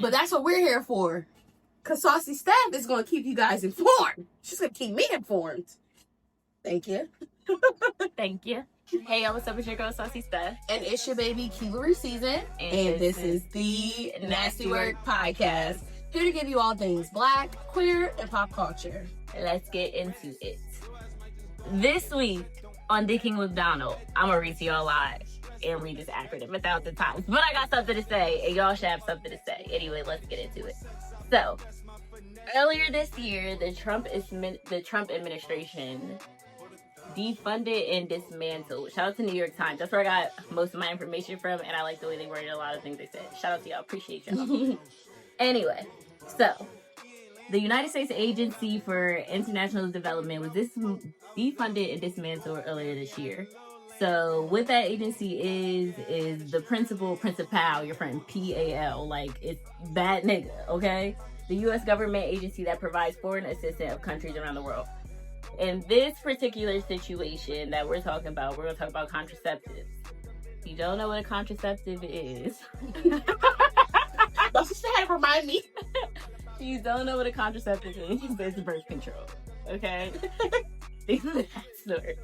But that's what we're here for. Because Saucy Steph is going to keep you guys informed. She's going to keep me informed. Thank you. Thank you. Hey, y'all, what's up? It's your girl, Saucy Steph. And it's your baby, Keelery Season. And this is the Nasty Work Podcast. Here to give you all things Black, queer, and pop culture. Let's get into it. This week on Dick King McDonald, I'm going to read to y'all live and read this acronym 1,000 times. But I got something to say, and y'all should have something to say. Anyway, let's get into it. So, earlier this year, the Trump administration defunded and dismantled. Shout out to New York Times. That's where I got most of my information from, and I like the way they worded a lot of things they said. Shout out to y'all. Appreciate y'all. Anyway, so the United States Agency for International Development was defunded and dismantled earlier this year. So what that agency is the principal, your friend, PAL, like it's bad nigga, okay? The U.S. government agency that provides foreign assistance of countries around the world. In this particular situation that we're talking about, we're going to talk about contraceptives. If you don't know what a contraceptive is. Don't you have to remind me? If you don't know what a contraceptive is, it's birth control, okay? Things of that sort.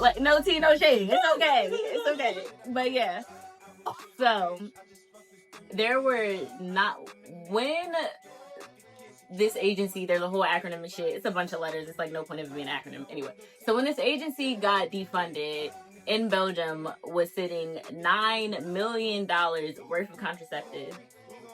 Like, no tea, no shade. It's okay. It's okay. But yeah. So, there were not... When this agency, there's a whole acronym and shit. It's a bunch of letters. It's like no point of it being an acronym. Anyway. So, when this agency got defunded, in Belgium was sitting $9 million worth of contraceptives.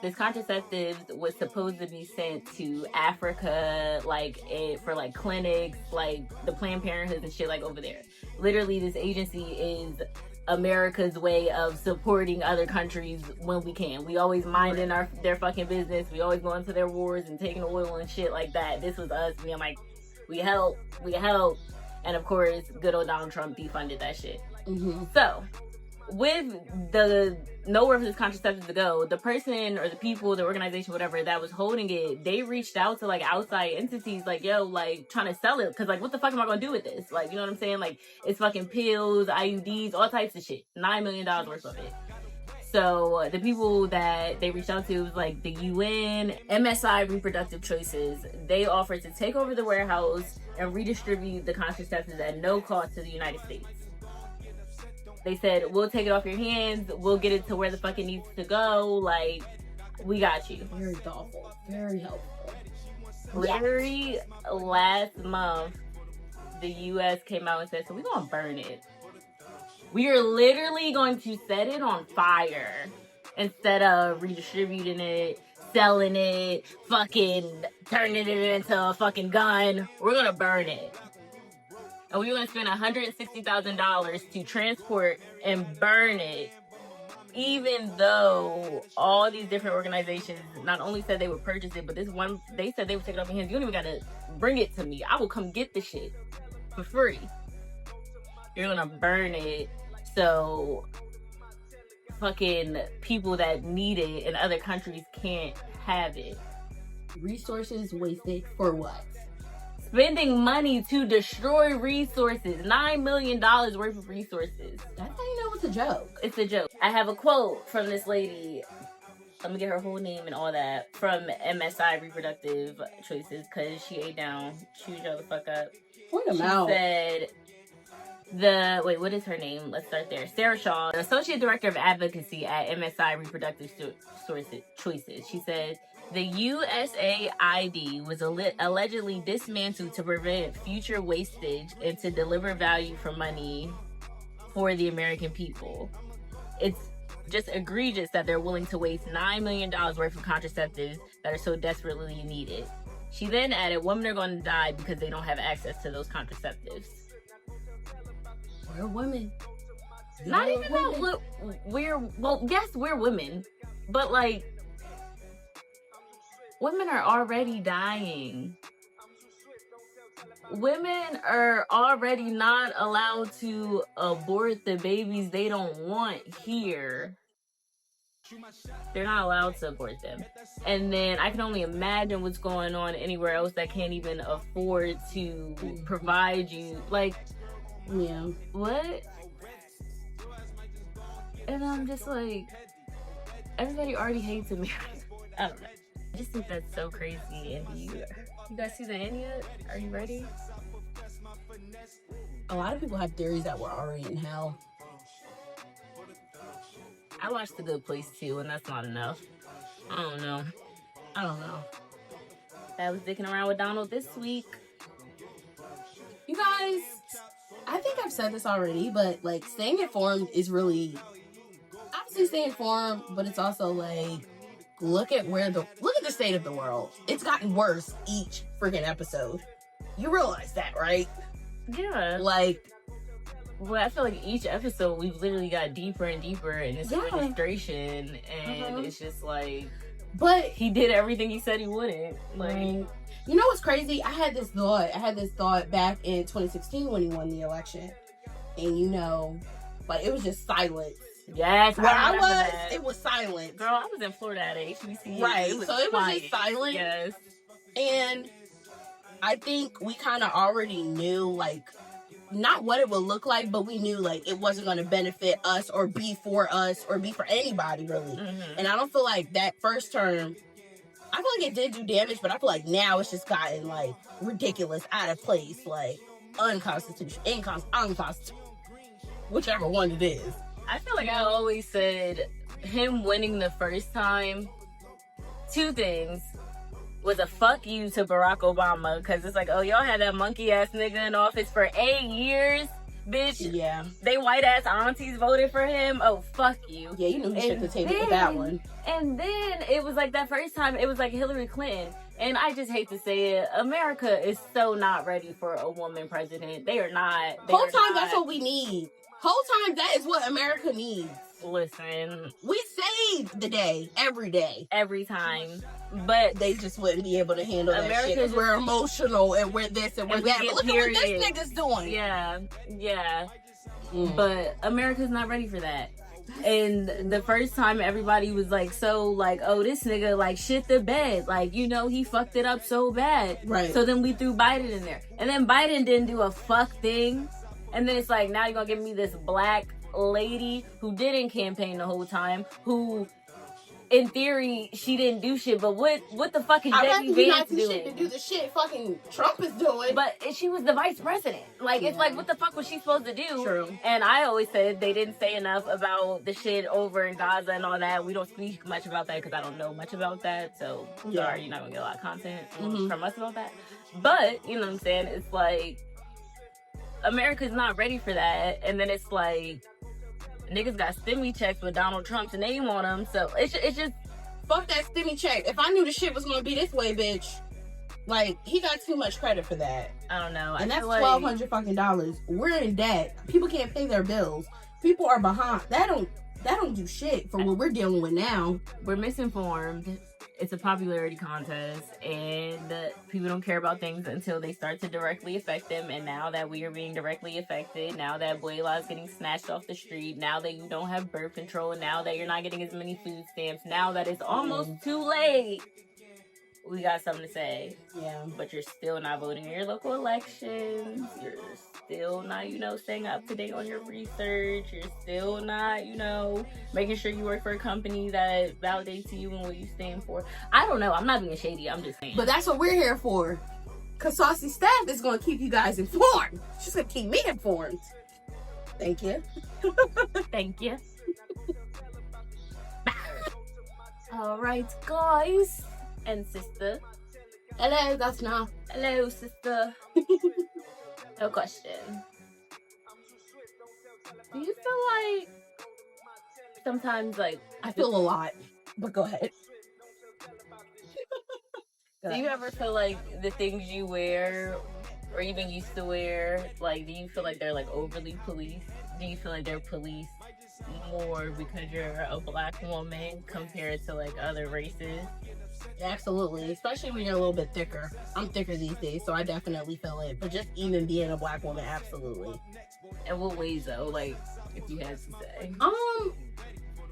This contraceptives was supposed to be sent to Africa, for clinics, like the Planned Parenthoods and shit, like over there. Literally, this agency is America's way of supporting other countries when we can. We always minding their fucking business. We always going to their wars and taking oil and shit like that. This was us being like, we help. And of course, good old Donald Trump defunded that shit. Mm-hmm. So, with the nowhere for this contraceptive to go, the person or the people, the organization, whatever, that was holding it, they reached out to, outside entities, trying to sell it, because, what the fuck am I gonna do with this? You know what I'm saying? It's fucking pills, IUDs, all types of shit. $9 million worth of it. So, the people that they reached out to was, the UN, NSTY Reproductive Choices. They offered to take over the warehouse and redistribute the contraceptives at no cost to the United States. They said, we'll take it off your hands. We'll get it to where the fuck it needs to go. We got you. Very thoughtful. Very helpful. Literally, last month, the U.S. came out and said, so we're going to burn it. We are literally going to set it on fire instead of redistributing it, selling it, fucking turning it into a fucking gun. We're going to burn it. And we were going to spend $160,000 to transport and burn it, even though all these different organizations not only said they would purchase it, but this one, they said they would take it off your hands. You don't even got to bring it to me. I will come get the shit for free. You're going to burn it so fucking people that need it in other countries can't have it. Resources wasted for what? Spending money to destroy resources. $9 million worth of resources. That's how you know it's a joke. It's a joke. I have a quote from this lady. Let me get her whole name and all that. From NSTY Reproductive Choices, because she ate down. Choose y'all the fuck up. Point them out. She said, what is her name? Let's start there. Sarah Shaw, the Associate Director of Advocacy at NSTY Reproductive Choices. She said, the USAID was allegedly dismantled to prevent future wastage and to deliver value for money for the American people. It's just egregious that they're willing to waste $9 million worth of contraceptives that are so desperately needed. She then added, women are going to die because they don't have access to those contraceptives. We're women. Not even that we're women, but women are already dying. Women are already not allowed to abort the babies they don't want here. They're not allowed to abort them. And then I can only imagine what's going on anywhere else that can't even afford to provide you. Yeah. What? And I'm just everybody already hates America. I don't know. I just think that's so crazy. And you guys see the end yet? Are you ready? A lot of people have theories that we're already in hell. I watched The Good Place too, and that's not enough. I don't know. I was dicking around with Donald this week. You guys, I think I've said this already, but like staying informed is really obviously staying informed, but it's also like look at the state of the world. It's gotten worse each freaking episode. You realize that, right? Yeah. Like, well, I feel like each episode we've literally got deeper and deeper in this registration, and it's just like, but he did everything he said he wouldn't. Like, you know what's crazy? I had this thought back in 2016 when he won the election, and you know, but it was just silence. Yes, where I was, it was silent. Girl, I was in Florida at HBCU. Right, so it was just silent. Yes, and I think we kind of already knew, like, not what it would look like, but we knew, like, it wasn't going to benefit us or be for anybody, really. Mm-hmm. And I don't feel like that first term, I feel like it did do damage, but I feel like now it's just gotten, like, ridiculous, out of place, like, unconstitutional, whichever one it is. I feel like I always said him winning the first time, two things. Was a fuck you to Barack Obama, because it's like, oh, y'all had that monkey ass nigga in office for 8 years, bitch. Yeah. They white ass aunties voted for him. Oh, fuck you. Yeah, you knew he should have taken with that one. And then it was like that first time, it was like Hillary Clinton. And I just hate to say it, America is so not ready for a woman president. They are not. Whole time, that's what we need. Whole time, that is what America needs. Listen, we save the day every time, but they just wouldn't be able to handle that shit because we're emotional and we're this and we're that. But look at what this nigga's doing. Yeah. But America's not ready for that. And the first time everybody was like, so like, oh, this nigga like shit the bed, like, you know, he fucked it up so bad, right? So then we threw Biden in there, and then Biden didn't do a fuck thing, and then it's like, now you're gonna give me this black lady who didn't campaign the whole time, who in theory she didn't do shit, but what the fuck is Becky Vance doing? Shit to do the shit fucking Trump is doing. But she was the vice president. Like, it's like, what the fuck was she supposed to do? True. And I always said they didn't say enough about the shit over in Gaza and all that. We don't speak much about that because I don't know much about that. So sorry, you're not gonna get a lot of content from us about that. But you know what I'm saying? It's like America's not ready for that, and then it's like, niggas got stimmy checks with Donald Trump's name on them, so it's just fuck that stimmy check. If I knew the shit was gonna be this way, bitch, like, he got too much credit for that. I don't know, and that's $1,200 fucking dollars. We're in debt. People can't pay their bills. People are behind. That don't do shit for what we're dealing with now. We're misinformed. It's a popularity contest, and people don't care about things until they start to directly affect them. And now that we are being directly affected, now that Abuela is getting snatched off the street, now that you don't have birth control, now that you're not getting as many food stamps, now that it's almost too late, we got something to say. Yeah. But you're still not voting in your local elections. You're still not, staying up to date on your research. You're still not, making sure you work for a company that validates you and what you stand for. I don't know. I'm not being shady. I'm just saying. But that's what we're here for. Because Saucy Staff is going to keep you guys informed. She's going to keep me informed. Thank you. Thank you. All right, guys. And sister. Hello, that's now. Hello, sister. No question. Do you feel like sometimes, like... I feel a lot, but go ahead. Do you ever feel like the things you wear, or even used to wear, like, do you feel like they're, like, overly policed? Do you feel like they're policed more because you're a black woman compared to, like, other races? Absolutely, especially when you're a little bit thicker. I'm thicker these days, so I definitely feel it. But just even being a black woman, absolutely. In what ways, though? Like, if you had to say.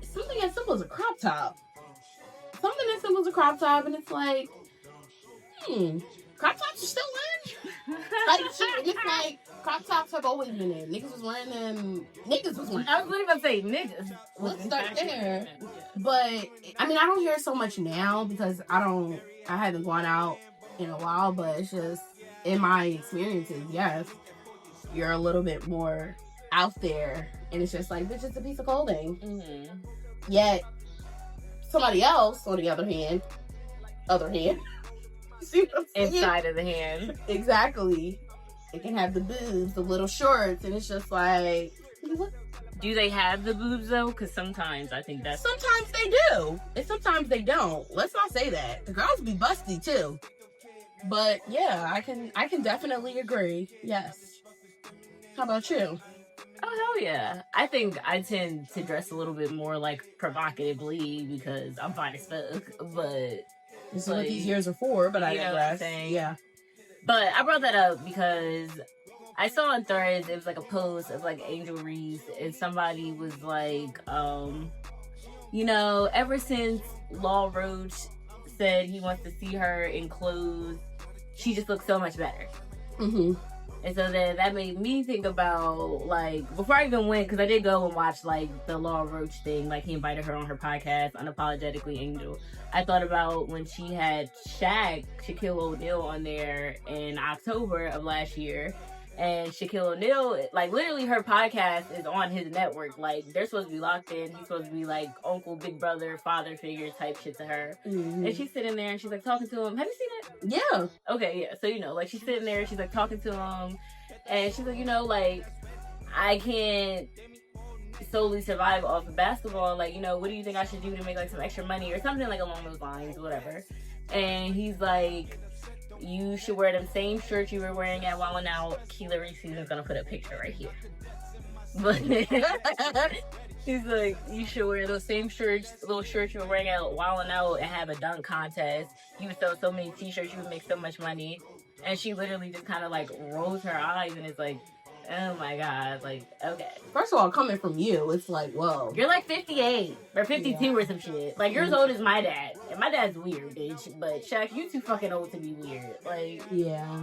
Something as simple as a crop top. Something as simple as a crop top, and it's like, crop tops are still in. Like, shit, it's like, Crop tops have always been in. Niggas was wearing them. Niggas was wearing them. I was really about to say niggas. Let's start there. But, I mean, I don't hear it so much now because I haven't gone out in a while, but it's just, in my experiences, yes, you're a little bit more out there, and it's just like, bitch, it's a piece of clothing. Mm-hmm. Yet, somebody else, on the other hand, see what I'm saying? Inside of the hand. Exactly. It can have the boobs, the little shorts, and it's just like, do they have the boobs though? Because sometimes I think that's... Sometimes they do, and sometimes they don't. Let's not say that. The girls be busty too. But yeah, I can definitely agree. Yes. How about you? Oh, hell yeah. I think I tend to dress a little bit more, like, provocatively because I'm fine as fuck, but... This is what these years are for, but I know what I'm saying? Yeah. But I brought that up because I saw on Threads, it was, like, a post of, like, Angel Reese, and somebody was like, you know, ever since Law Roach said he wants to see her in clothes, she just looks so much better. Mm-hmm. And so then that made me think about, like, before I even went, because I did go and watch, like, the Law Roach thing, like, he invited her on her podcast, Unapologetically Angel. I thought about when she had Shaquille O'Neal on there in October of last year. And Shaquille O'Neal, like, literally her podcast is on his network. Like, they're supposed to be locked in. He's supposed to be, like, uncle, big brother, father figure type shit to her. Mm-hmm. And she's sitting there and she's, like, talking to him. Have you seen it? Yeah. Okay, yeah. So, you know, like, she's sitting there, she's, like, talking to him. And she's like, you know, like, I can't solely survive off of basketball. Like, you know, what do you think I should do to make, like, some extra money or something, like, along those lines, whatever. And he's like, you should wear them same shirts you were wearing at Wildin' Out. Keela Reese is gonna put a picture right here. But he's like, you should wear those same shirts, little shirts you were wearing at Wildin' Out and have a dunk contest. You would sell so many t-shirts, you would make so much money. And she literally just kind of like rolls her eyes and is like, oh my God, like, okay. First of all, coming from you, it's like, whoa. You're like 58 or 52 or some shit. Like, you're as old as my dad. And my dad's weird, bitch. But Shaq, you too fucking old to be weird. Like, yeah.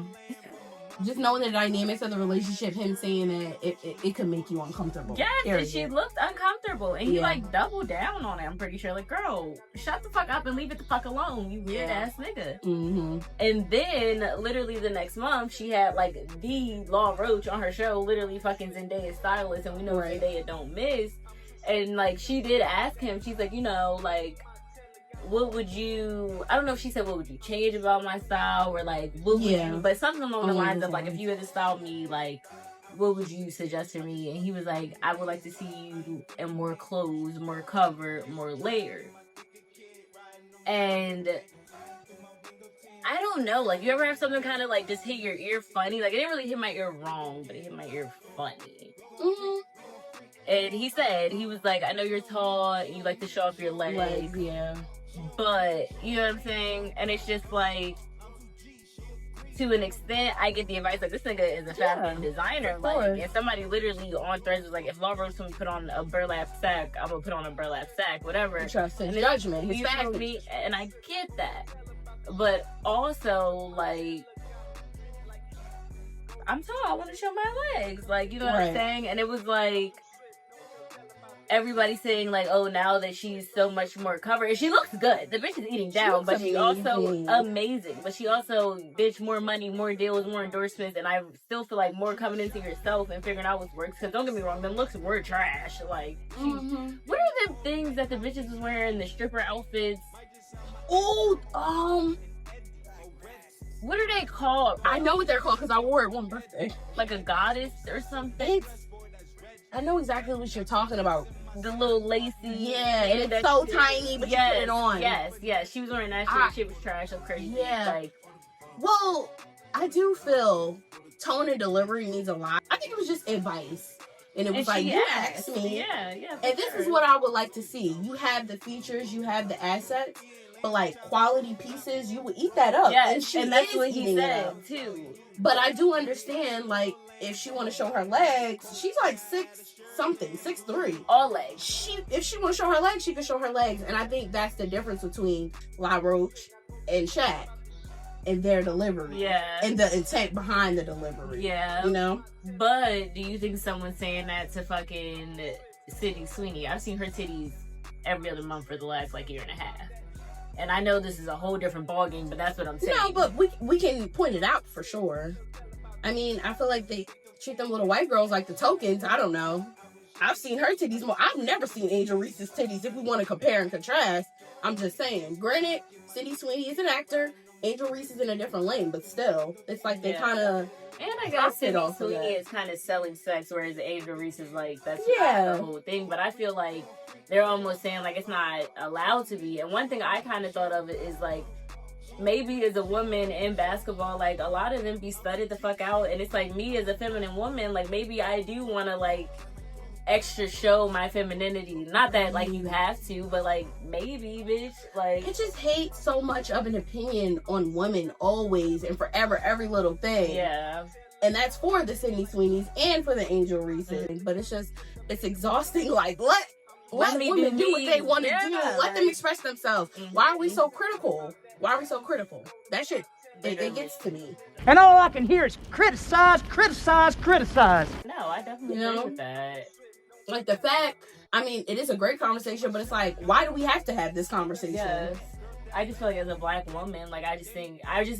Just knowing the dynamics of the relationship, him saying that it could make you uncomfortable. Yes, and she looked uncomfortable. And he, like, doubled down on it, I'm pretty sure. Like, girl, shut the fuck up and leave it the fuck alone, you weird-ass nigga. Mm-hmm. And then, literally the next month, she had, like, the Law Roach on her show, literally fucking Zendaya's stylist, and we know Zendaya don't miss. And, like, she did ask him, she's like, you know, like, what would you, I don't know if she said, what would you change about my style, or like, what would you, but something along the lines of like, if you had to style me, like, what would you suggest to me? And he was like, I would like to see you in more clothes, more covered, more layered. And I don't know, like, you ever have something kind of like just hit your ear funny? Like, it didn't really hit my ear wrong, but it hit my ear funny. Mm-hmm. And he said, he was like, I know you're tall and you like to show off your legs. Yeah. But, you know what I'm saying? And it's just like, to an extent, I get the advice, like, this nigga is a fashion designer. Like, and somebody literally on Threads was like, if Law Roach told me put on a burlap sack, I'm gonna put on a burlap sack, whatever. Trust his judgment. His fashion. Me, and I get that. But also, like, I'm tall, I want to show my legs. Like, you know what I'm saying? And it was like, everybody saying like, oh, now that she's so much more covered, and she looks good. The bitch is eating down, but she also amazing. But she also, bitch, more money, more deals, more endorsements, and I still feel like more coming into yourself and figuring out what works. Because don't get me wrong, them looks were trash. Like, what are the things that the bitches was wearing? The stripper outfits. Oh, what are they called? I know what they're called because I wore it one birthday. Like a goddess or something. I know exactly what you're talking about. The little lacy. Yeah, and it's so tiny, but you put it on. Yes. She was wearing that shit. Shit was trash. So crazy. Yeah. Like, well, I do feel tone and delivery means a lot. I think it was just advice. And it was like, you asked me. Yeah. And this is what I would like to see. You have the features, you have the assets, but like quality pieces, you would eat that up. Yes, and that's what he said too. But I do understand, like, if she want to show her legs, she's like 6'3". All legs. If she want to show her legs, she can show her legs. And I think that's the difference between La Roach and Shaq. in their delivery. Yeah. And the intent behind the delivery. Yeah. You know? But do you think someone's saying that to fucking Sydney Sweeney? I've seen her titties every other month for the last like year and a half. And I know this is a whole different ballgame, but that's what I'm saying. No, but we can point it out for sure. I mean, I feel like they treat them little white girls like the tokens. I don't know. I've seen her titties more. I've never seen Angel Reese's titties if we want to compare and contrast. I'm just saying. Granted, Sydney Sweeney is an actor. Angel Reese is in a different lane, but still, it's like they kind of... And I guess Sydney Sweeney is kind of selling sex, whereas Angel Reese is like, that's not the whole thing. But I feel like they're almost saying like it's not allowed to be. And one thing I kind of thought of it is like, maybe as a woman in basketball, like a lot of them be studied the fuck out. And it's like me as a feminine woman, like maybe I do want to like extra show my femininity. Not that like you have to, but like maybe, bitch. Like, I just hate so much of an opinion on women always and forever, every little thing. Yeah. And that's for the Sydney Sweeneys and for the Angel Reeses. But it's just, it's exhausting. Like, let women do what they want to do. Let them express themselves. Why are we so critical? Why are we so critical? That shit, it gets to me. And all I can hear is criticize, criticize, criticize. No, I definitely agree with that. Like the fact, I mean, it is a great conversation, but it's like, why do we have to have this conversation? Yes. I just feel like as a black woman, like I just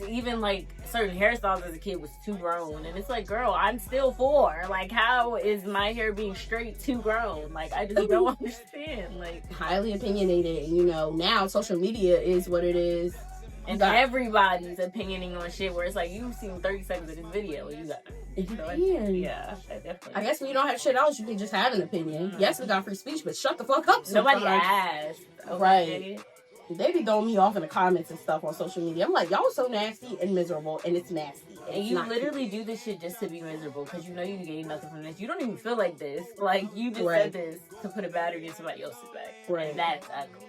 even like certain hairstyles as a kid was too grown. And it's like, girl, I'm still 4. Like, how is my hair being straight too grown? Like, I just don't understand. Like, highly opinionated. And, you know, now social media is what it is. And everybody's opinioning on shit where it's like, you've seen 30 seconds of this video and you got yeah, definitely. I guess when you don't have shit else, you can just have an opinion. Yes, we got free speech, but shut the fuck up sometimes. Nobody asked. Okay. Right. They be throwing me off in the comments and stuff on social media. I'm like, y'all so nasty and miserable, and it's nasty. And you literally do this shit just to be miserable because you know you gain nothing from this. You don't even feel like this. Like, you just said this to put a battery in somebody else's back. Right. And that's ugly.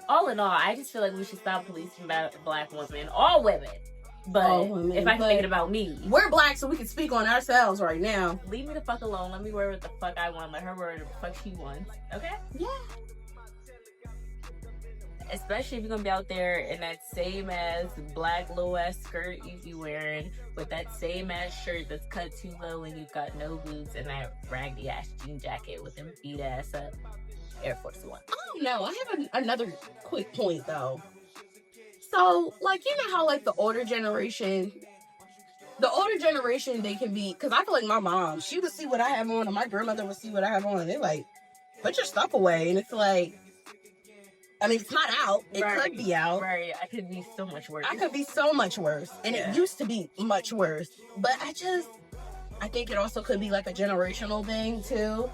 All in all, I just feel like we should stop policing black women. All women. But if I can make it about me. We're black, so we can speak on ourselves right now. Leave me the fuck alone. Let me wear what the fuck I want. Let her wear what the fuck she wants. Okay? Yeah. Especially if you're gonna be out there in that same ass black low ass skirt you be wearing with that same ass shirt that's cut too low and you've got no boots and that raggedy ass jean jacket with them feet ass up. Air Force One. I don't know. I have another quick point though. So, like, you know how like the older generation, they can be, because I feel like my mom, she would see what I have on, and my grandmother would see what I have on, and they're like, put your stuff away. And it's like, I mean, it's not out. It could be out. Right. I could be so much worse. I could be so much worse. And it used to be much worse. But I think it also could be like a generational thing too.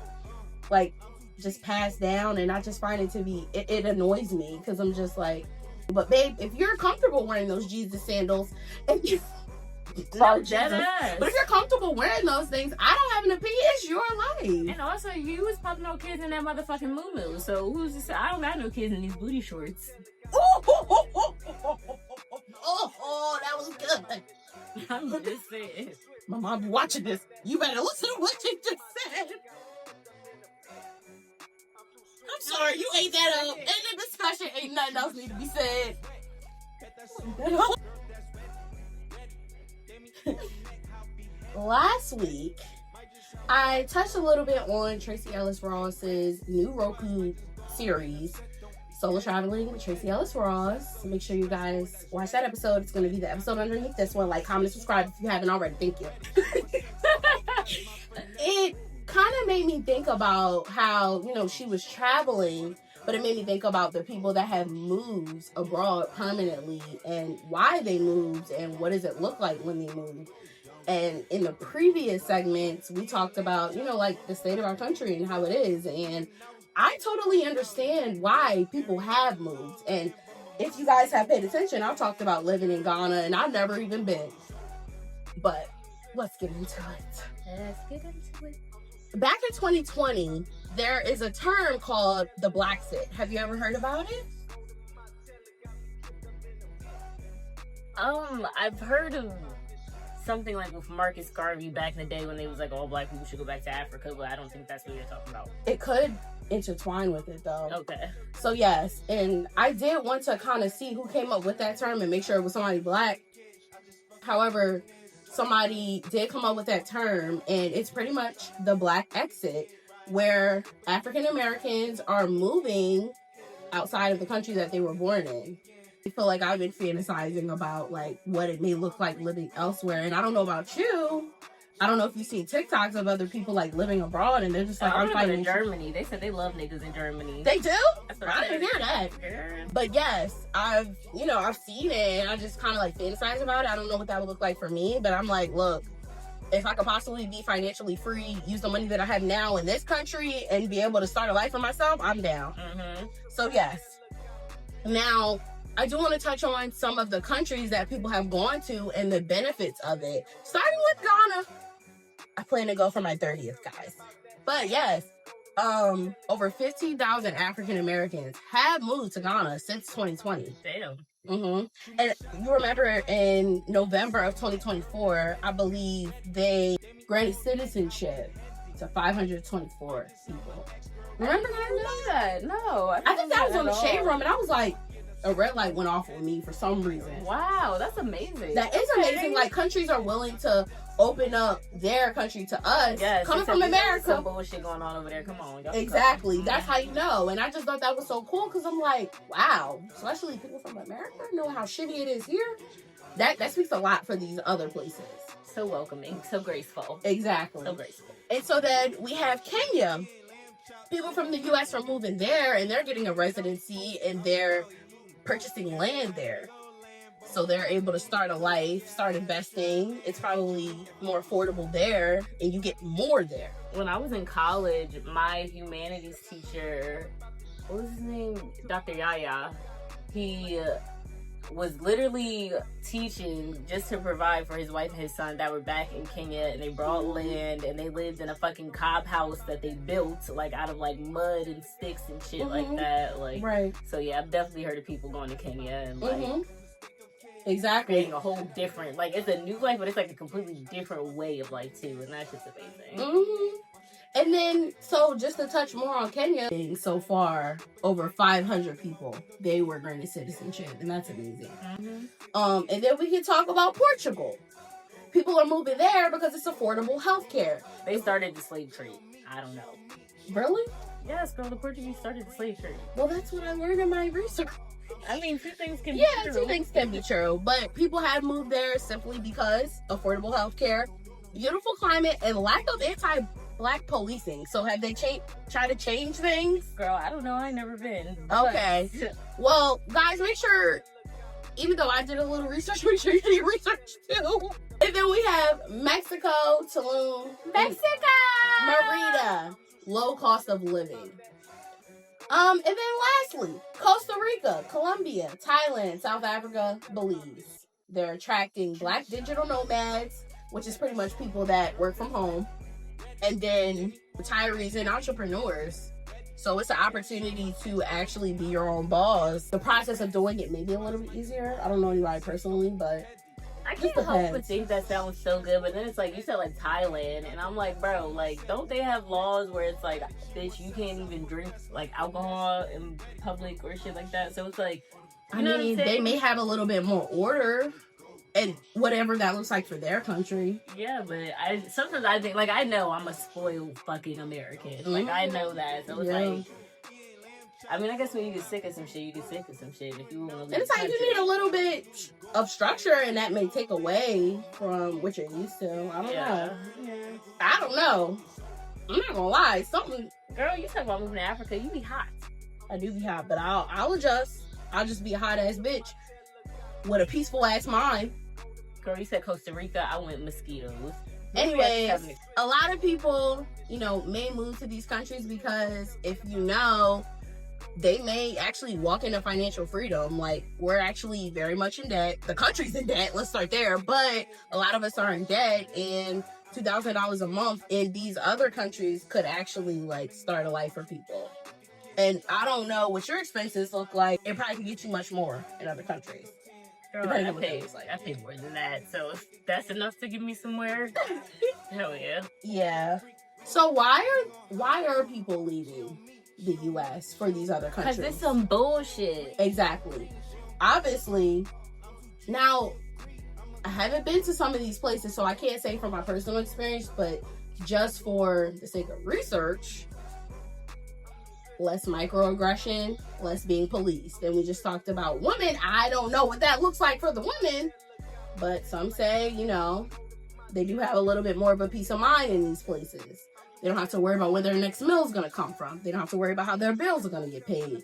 Like, just passed down. And I just find it to be, it annoys me. Because I'm just like, but babe, if you're comfortable wearing those Jesus sandals, and you... No, dead ass. But if you're comfortable wearing those things, I don't have an opinion. It's your life. And also, you was popping no kids in that motherfucking moo-moo. So who's to say? I don't got no kids in these booty shorts. Oh, that was good. I'm just saying. My mom be watching this. You better listen to what you just said. I'm sorry, you ate that up. In the discussion, ain't nothing else need to be said. Last week, I touched a little bit on Tracee Ellis Ross's new Roku series, Solo Traveling with Tracee Ellis Ross. So make sure you guys watch that episode. It's going to be the episode underneath this one. Like, comment, and subscribe if you haven't already. Thank you. It kind of made me think about how, you know, she was traveling, but it made me think about the people that have moved abroad permanently and why they moved and what does it look like when they moved. And in the previous segments, we talked about, you know, like the state of our country and how it is. And I totally understand why people have moved. And if you guys have paid attention, I've talked about living in Ghana and I've never even been. But let's get into it. Let's get into it. Back in 2020, there is a term called the Black Sit. Have you ever heard about it? I've heard of something like with Marcus Garvey back in the day when they was like all black people should go back to Africa, but I don't think that's what you're talking about. It could intertwine with it though. Okay. So yes, and I did want to kind of see who came up with that term and make sure it was somebody black. However, somebody did come up with that term, and it's pretty much the Black exit, where African Americans are moving outside of the country that they were born in. I feel like I've been fantasizing about like what it may look like living elsewhere, and I don't know about you. I don't know if you've seen TikToks of other people like living abroad, and they're just like, I'm fighting in Germany. They said they love niggas in Germany. They do? I didn't hear that. But yes, I've seen it, and I just kind of like fantasize about it. I don't know what that would look like for me, but I'm like, look, if I could possibly be financially free, use the money that I have now in this country, and be able to start a life for myself, I'm down. Mm-hmm. So yes. Now, I do want to touch on some of the countries that people have gone to and the benefits of it. Starting with Ghana. I plan to go for my 30th, guys. But yes, over 15,000 African Americans have moved to Ghana since 2020. Damn. Mm-hmm. And you remember in November of 2024, I believe they granted citizenship to 524 people. Remember that? No. I think that was on the Shade Room, and I was like, a red light went off on me for some reason. Wow, that's amazing. That is amazing. Like, countries are willing to open up their country to us. Yes, coming from America. Some bullshit going on over there. Come on. Exactly. That's how you know. And I just thought that was so cool because I'm like, wow. Especially people from America know how shitty it is here. That speaks a lot for these other places. So welcoming. So graceful. Exactly. So graceful. And so then we have Kenya. People from the U.S. are moving there, and they're getting a residency, and they're purchasing land there. So they're able to start a life, start investing. It's probably more affordable there, and you get more there. When I was in college, my humanities teacher, what was his name? Dr. Yaya. He was literally teaching just to provide for his wife and his son that were back in Kenya, and they brought land, and they lived in a fucking cob house that they built like out of like mud and sticks and shit like that. Like, right. So yeah, I've definitely heard of people going to Kenya and like exactly creating a whole different, like, it's a new life, but it's like a completely different way of life too, and that's just amazing. And then, so just to touch more on Kenya, so far, over 500 people, they were granted citizenship, and that's amazing. And then we can talk about Portugal. People are moving there because it's affordable healthcare. They started the slave trade. I don't know. Really? Yes, girl, the Portuguese started the slave trade. Well, that's what I learned in my research. I mean, two things can be true. Yeah, two things can be true. But people have moved there simply because affordable healthcare, beautiful climate, and lack of anti-Black policing. So have they tried to change things? Girl, I don't know. I ain't never been. Okay. Well, guys, make sure, even though I did a little research, make sure you do your research too. And then we have Mexico, Tulum, Merida, low cost of living. And then lastly, Costa Rica, Colombia, Thailand, South Africa, Belize. They're attracting Black digital nomads, which is pretty much people that work from home, and then retirees and entrepreneurs. So it's an opportunity to actually be your own boss. The process of doing it may be a little bit easier. I don't know anybody personally, but I can't help but think that sounds so good. But then it's like, you said like Thailand, and I'm like, bro, like, don't they have laws where it's like, bitch, you can't even drink like alcohol in public or shit like that? So it's like, I mean, they may have a little bit more order and whatever that looks like for their country. Yeah, but sometimes I think, like, I know I'm a spoiled fucking American. Like, I know that. So it's like, I mean, I guess when you get sick of some shit, you get sick of some shit. If you want to live, and it's like you need a little bit of structure, and that may take away from what you're used to. I don't know. Yeah. I don't know. I'm not gonna lie. Girl, you talk about moving to Africa, you be hot. I do be hot, but I'll adjust. I'll just be a hot ass bitch with a peaceful ass mind. Girl, you said Costa Rica. I went mosquitoes. Anyways, a lot of people, may move to these countries because they may actually walk into financial freedom. Like, we're actually very much in debt. The country's in debt. Let's start there. But a lot of us are in debt, and $2,000 a month in these other countries could actually like start a life for people. And I don't know what your expenses look like. It probably could get you much more in other countries. Girl, I pay more than that. So if that's enough to get me somewhere, hell yeah. Yeah. So why are people leaving the U.S. for these other countries? Because it's some bullshit. Exactly. Obviously, now, I haven't been to some of these places, so I can't say from my personal experience, but just for the sake of research, less microaggression, less being policed. And we just talked about women. I don't know what that looks like for the women, but some say, you know, they do have a little bit more of a peace of mind in these places. They don't have to worry about where their next meal is going to come from. They don't have to worry about how their bills are going to get paid.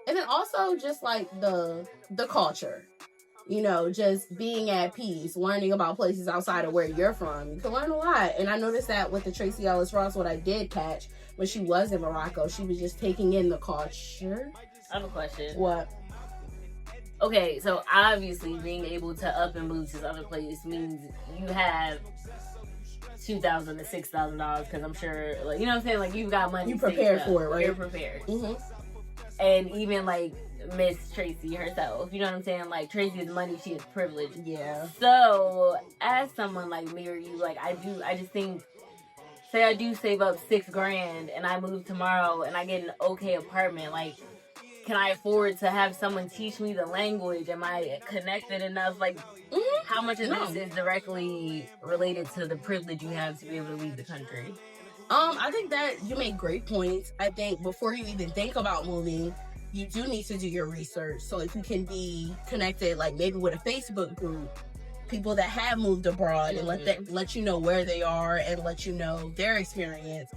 And then also just like the culture, you know, just being at peace, learning about places outside of where you're from. You can learn a lot. And I noticed that with the Tracy Ellis Ross, what I did catch when she was in Morocco, she was just taking in the culture. I have a question. What? Okay, so obviously being able to up and move to other places means you have $2,000 to $6,000 because I'm sure, like, you know what I'm saying? Like, you've got money. You prepared for it, right? You're prepared. Mm-hmm. And even, like, Miss Tracy herself, you know what I'm saying? Like, Tracy is money, she is privilege. Yeah. So, as someone like me or you, like, I just think, say I do save up $6,000 and I move tomorrow and I get an okay apartment, like, can I afford to have someone teach me the language? Am I connected enough? Like, how much of this is directly related to the privilege you have to be able to leave the country? I think that you make great points. I think before you even think about moving, you do need to do your research. So if you can be connected, like maybe with a Facebook group, people that have moved abroad, and let you know where they are and let you know their experience.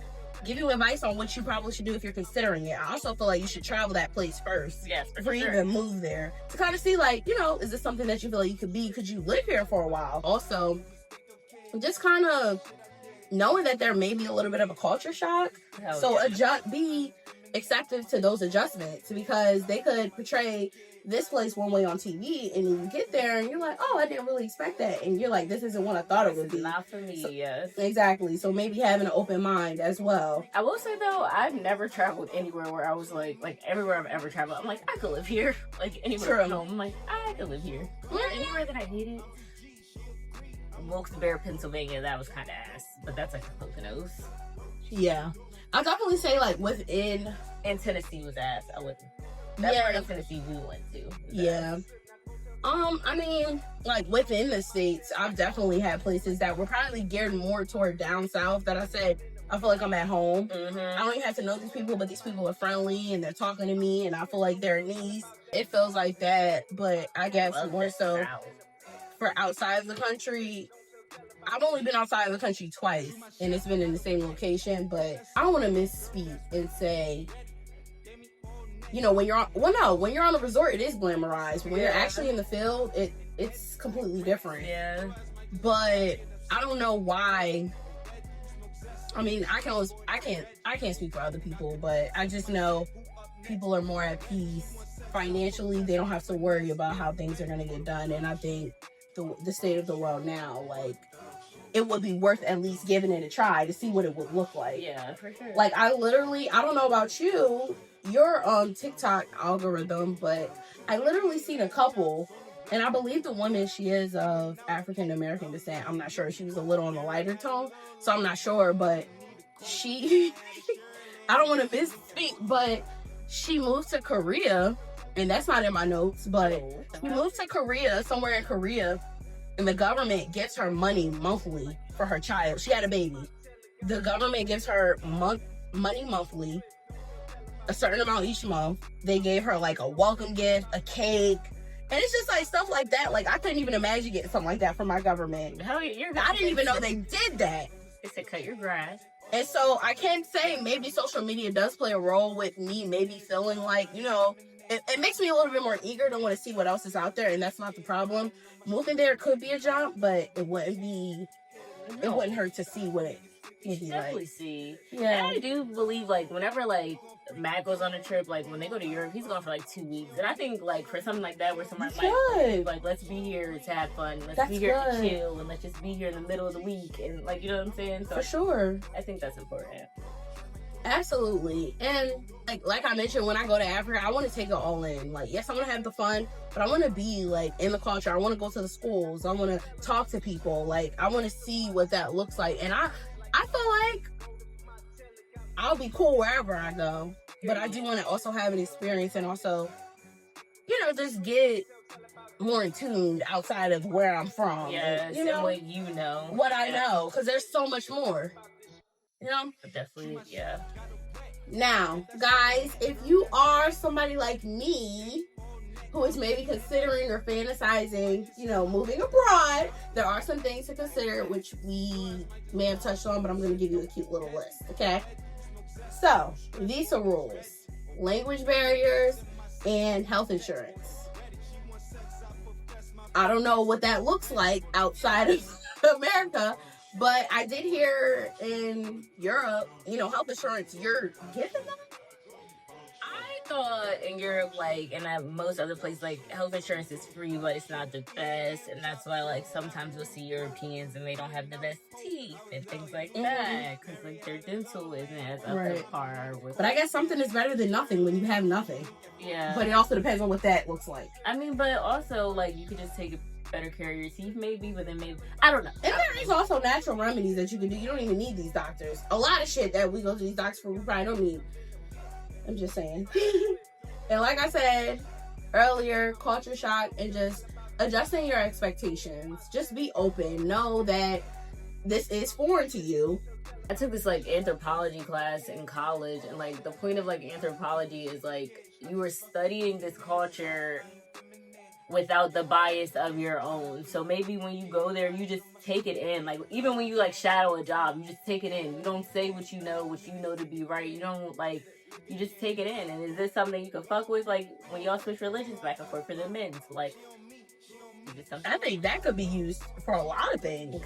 Give you advice on what you probably should do if you're considering it. I also feel like you should travel that place first. Yes, before you even move there, to kind of see, like, you know, is this something that you feel like you could be? Could you live here for a while? Also, just kind of knowing that there may be a little bit of a culture shock. Be accepted to those adjustments, because they could portray this place one way on TV, and you get there and you're like, oh, I didn't really expect that, and you're like, this isn't what I thought it would be. Not for me. Yes, exactly. So maybe having an open mind as well. I will say though, I've never traveled anywhere where I was like everywhere I've ever traveled, I'm like, I could live here. Like anywhere at home, I'm like, I could live here. Anywhere that I hated, Wilkes-Barre, Pennsylvania, that was kind of ass, but that's like a Poconos. Yeah, I'll definitely say like within. And Tennessee was ass. I wouldn't. That's part of Tennessee we went to. Yeah. I mean, like within the states, I've definitely had places that were probably geared more toward down south that I said, I feel like I'm at home. Mm-hmm. I don't even have to know these people, but these people are friendly and they're talking to me and I feel like they're niece. It feels like that, but I guess more so for outside of the country. I've only been outside of the country twice and it's been in the same location, but I don't want to misspeak and say, you know, when you're on a resort, it is glamorized. When you're actually in the field, it's completely different. Yeah. But I don't know why. I mean, I can't speak for other people, but I just know people are more at peace financially. They don't have to worry about how things are going to get done. And I think the state of the world now, like, it would be worth at least giving it a try to see what it would look like. Yeah, for sure. Like, I don't know about you, your TikTok algorithm, but I literally seen a couple, and I believe the woman, she is of African American descent. I'm not sure. She was a little on the lighter tone, so I'm not sure, but she, I don't want to misspeak, but she moved to Korea, and that's not in my notes, but she moved to Korea, somewhere in Korea, and the government gives her money monthly for her child. She had a baby. The government gives her money monthly, a certain amount each month. They gave her like a welcome gift, a cake, and it's just like stuff like that. Like, I couldn't even imagine getting something like that from my government. Hell, I didn't even know they did that. It's to cut your grass. And so I can't say, maybe social media does play a role with me maybe feeling like, you know, it makes me a little bit more eager to want to see what else is out there, and that's not the problem. Moving there could be a jump, but it wouldn't hurt to see what it would be definitely like. See. Yeah. And I do believe, like, whenever, like, Matt goes on a trip, like, when they go to Europe, he's gone for, like, 2 weeks. And I think, like, for something like that, where somebody's like, let's be here to have fun. Let's be here to chill. And let's just be here in the middle of the week. And, like, you know what I'm saying? So for sure. I think that's important. Absolutely. And like I mentioned, when I go to Africa, I want to take it all in. Like, yes, I want to have the fun, but I want to be like in the culture. I want to go to the schools. I want to talk to people. Like, I want to see what that looks like. And I feel like I'll be cool wherever I go, but I do want to also have an experience and also, you know, just get more in tune outside of where I'm from. Yes, you know, and what you know. what I know, because there's so much more. You know? Definitely, yeah. Now, guys, if you are somebody like me who is maybe considering or fantasizing, you know, moving abroad, there are some things to consider, which we may have touched on, but I'm going to give you a cute little list, okay? So, visa rules, language barriers, and health insurance. I don't know what that looks like outside of America, but I did hear in Europe, you know, health insurance, you're getting that? I thought in Europe, like, and at most other places, like, health insurance is free, but it's not the best, and that's why, like, sometimes you'll see Europeans and they don't have the best teeth and things like that, because, like, their dental isn't as up to par with. But I guess something is better than nothing when you have nothing. Yeah. But it also depends on what that looks like. I mean, but also, like, you could just take better care of your teeth, maybe, but then maybe, I don't know. And there is also natural remedies that you can do. You don't even need these doctors. A lot of shit that we go to these doctors for, we probably don't need. I'm just saying. And like I said earlier, culture shock and just adjusting your expectations. Just be open. Know that this is foreign to you. I took this, like, anthropology class in college, and, like, the point of, like, anthropology is, like, you were studying this culture without the bias of your own. So maybe when you go there, you just take it in. Like, even when you, like, shadow a job, you just take it in. You don't say what you know to be right. You don't, like, you just take it in. And is this something you can fuck with? Like, when y'all switch religions back and forth for the men, so, like, is it something? I think that could be used for a lot of things,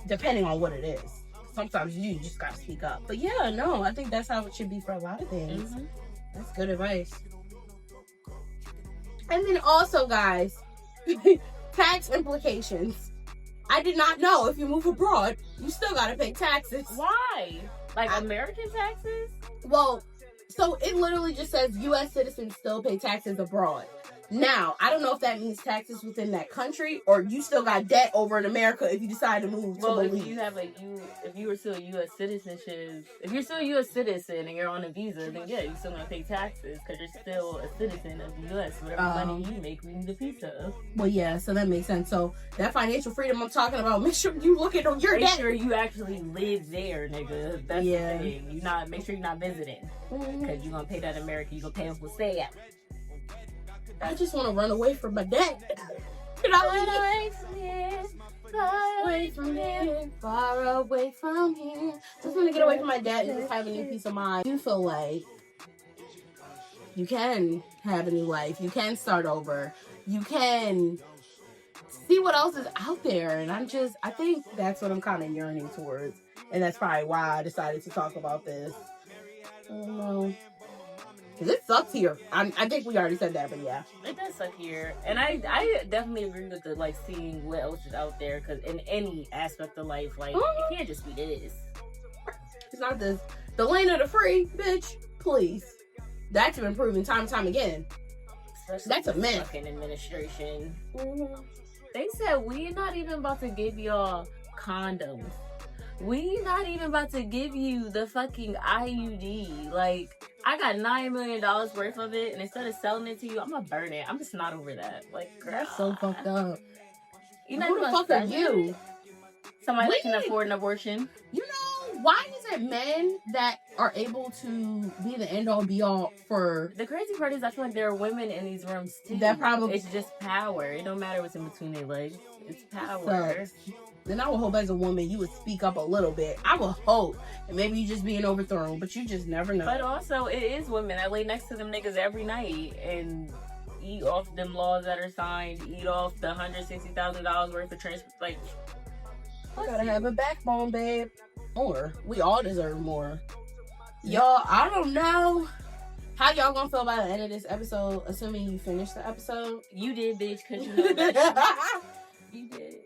depending on what it is. Sometimes you just gotta speak up. But yeah, no, I think that's how it should be for a lot of things. Mm-hmm. That's good advice. And then also, guys, tax implications. I did not know if you move abroad, you still gotta pay taxes. Why? Like, American taxes? Well, so it literally just says U.S. citizens still pay taxes abroad. Now, I don't know if that means taxes within that country, or you still got debt over in America if you decide to move to Belize. If you have if you were still a U.S. citizenship, if you're still a U.S. citizen and you're on a visa, then yeah, you're still gonna pay taxes because you're still a citizen of the U.S. Whatever money you make, we need a visa of. Well, yeah, so that makes sense. So that financial freedom I'm talking about, make sure you look at your debt. Make sure you actually live there, nigga. That's the thing. Make sure you're not visiting because you're gonna pay that American. You're gonna pay them for stay out. I just want to run away from my debt. Run away from here. Far away from here. Far away from here. Just want to get away from my debt and just have a new peace of mind. You feel like you can have a new life. You can start over. You can see what else is out there. And I think that's what I'm kind of yearning towards. And that's probably why I decided to talk about this. I don't know. Because it sucks here. I think we already said that, but yeah. It does suck here. And I definitely agree with the, like, seeing what else is out there. Because in any aspect of life, like, it can't just be this. It's not this. The land of the free, bitch. Please. That's been proven time and time again. Especially that's a myth. Fucking administration. Mm-hmm. They said, we're not even about to give y'all condoms. We not even about to give you the fucking IUD. Like, I got $9 million worth of it, and instead of selling it to you, I'm gonna burn it. I'm just not over that. Like, girl, that's so fucked up. You know who the fuck are you? Somebody that can afford an abortion. You know, why is it men that are able to be the end all be all for? The crazy part is, I feel like there are women in these rooms too. That probably it's just power. It don't matter what's in between their legs. It's power. Then I would hope as a woman you would speak up a little bit. I would hope. And maybe you just being overthrown, but you just never know. But also, it is women that lay next to them niggas every night and eat off them laws that are signed, eat off the $160,000 worth of transport. Like, you gotta have a backbone, babe. Or we all deserve more. Y'all, I don't know how y'all gonna feel by the end of this episode, assuming you finished the episode. You did, bitch, because you know that. You did.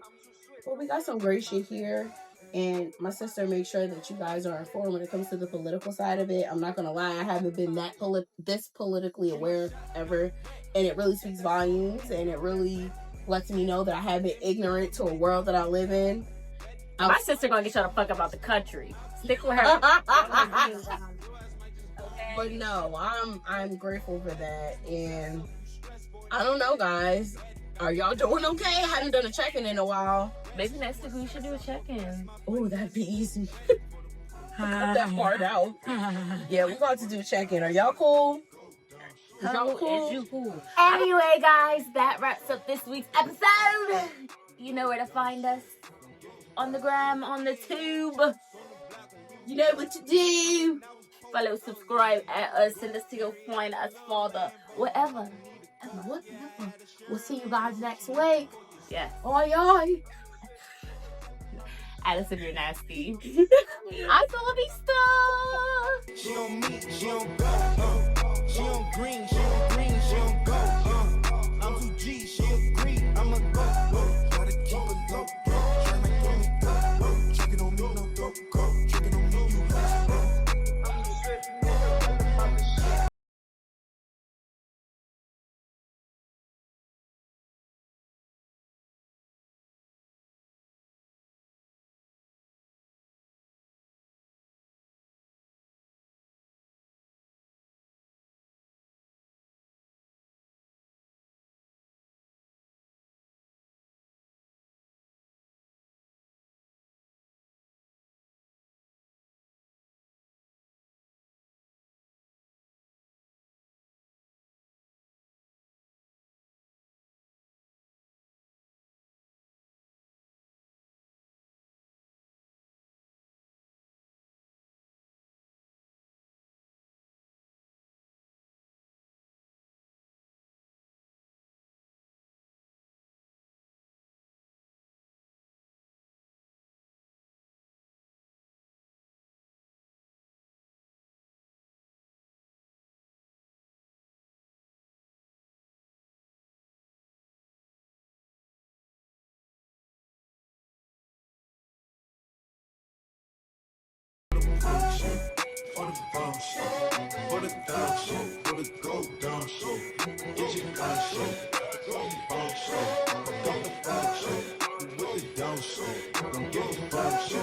Well, we got some great shit here, and my sister makes sure that you guys are informed when it comes to the political side of it. I'm not gonna lie, I haven't been that this politically aware ever, and it really speaks volumes, and it really lets me know that I have been ignorant to a world that I live in. My sister gonna get y'all to fuck about the country. Stick with her. Okay. But no, I'm grateful for that, and I don't know, guys. Are y'all doing okay? I haven't done a check-in in a while. Maybe next week we should do a check-in. Oh, that'd be easy. Cut that part out. Yeah, we're about to do a check-in. Are y'all cool? Is y'all cool? Is you cool? Anyway, guys, that wraps up this week's episode. You know where to find us. On the gram, on the tube. You know what to do. Follow, subscribe at us, send us to your find us father, whatever. Whatever. We'll see you guys next week. Yes. Oi. Add us if you're nasty. I saw these stuff. She on me, she on go. She on green, she on green, she on go. I'm 2G, she agree, I'ma go. Try to keep it low, try to make me go. Check it on me, no go, go. Check it on me, you let's go. For the bomb shit, for the down shit, for the go down shit, get your gun shit, bomb shit, got the bomb shit, with the down shit, don't give a bomb shit.